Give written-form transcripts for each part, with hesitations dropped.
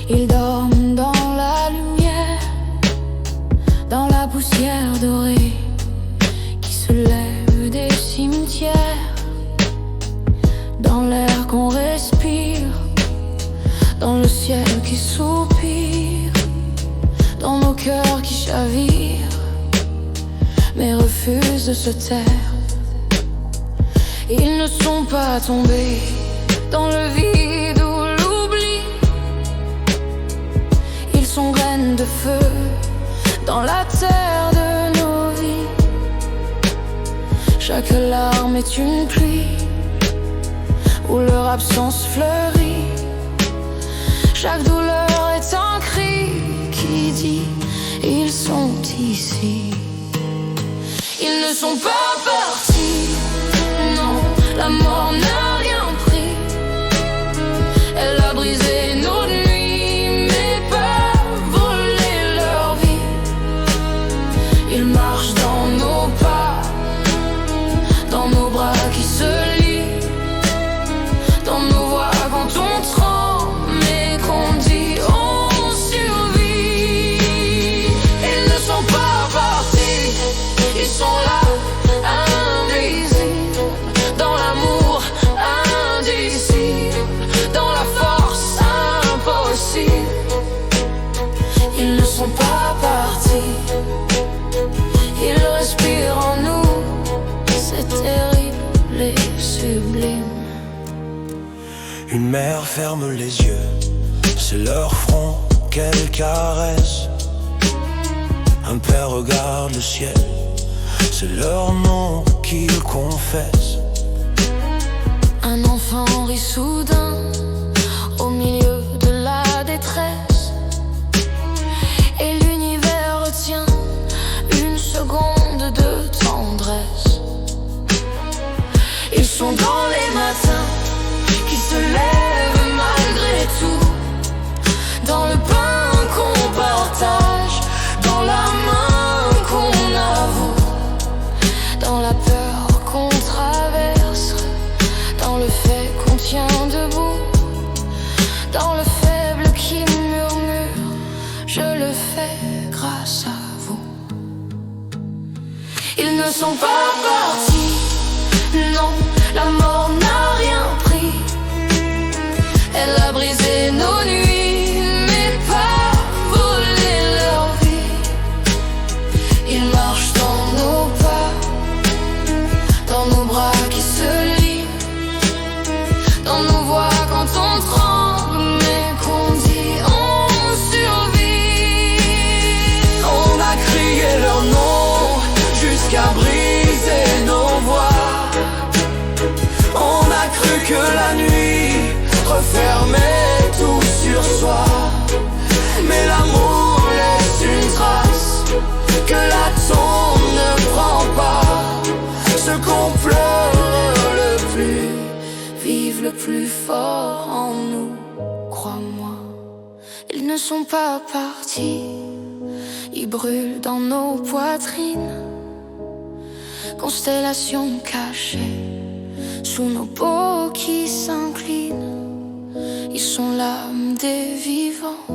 Ils dorment dans la lumière, dans la poussière dorée qui se lève des cimetières, dans l'air qu'on respire, dans le ciel qui soupire, dans nos cœurs qui chavirent mais refusent de se taire. Ils ne sont pas tombés dans le vide ou l'oubli. Ils sont graines de feu dans la terre de nos vies. Chaque larme est une pluie où leur absence fleurit. Chaque douleur est un cri qui dit ils sont ici. Ils ne sont pas partis, non, la mort n'a rien pris. Elle a brisé nos nuits, mais pas volé leur vie. Ils marchent dans nos pas, dans nos bras qui se lient, dans nos voix quand on tremble et qu'on dit on survit. Ils ne sont pas partis, ils sont là, invisibles, dans l'amour indicible, dans la force impossible. Ils ne sont pas partis, ils respirent en nous, c'est terrible et sublime. Une mère ferme les yeux, c'est leur front qu'elle caresse. Un père regarde le ciel, c'est leur nom qu'ils confessent. Un enfant rit soudain au milieu de la détresse, et l'univers retient une seconde de tendresse. Ils sont dans les matins qui se lèvent malgré tout, dans le pain qu'on partage, dans la main qu'on avoue, dans la peur qu'on traverse, dans le fait qu'on tient debout, dans le faible qui murmure je le fais grâce à vous. Ils ne sont pas partis, non, la mort n'a rien pris. Elle a brisé nos nuits, mais pas volé leur vie. Ils marchent dans nos pas, dans nos bras qui se lient, dans nos voix quand on tremble, mais qu'on dit on survit. On a crié leur nom jusqu'à briser nos voix. On a cru que la nuit refermait tout sur soi, mais l'amour laisse une trace que la tombe ne prend pas. Ce qu'on pleure le plus Vive le plus fort en nous, crois-moi. Ils ne sont pas partis, ils brûlent dans nos poitrines, constellations cachées sous nos peaux qui s'inclinent. Ils sont l'âme des vivants,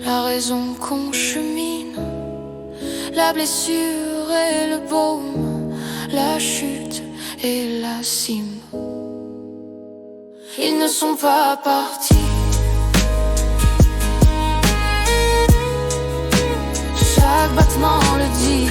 la raison qu'on chemine, la blessure et le baume, la chute et la cime. Ils ne sont pas partis. Chaque battement le dit.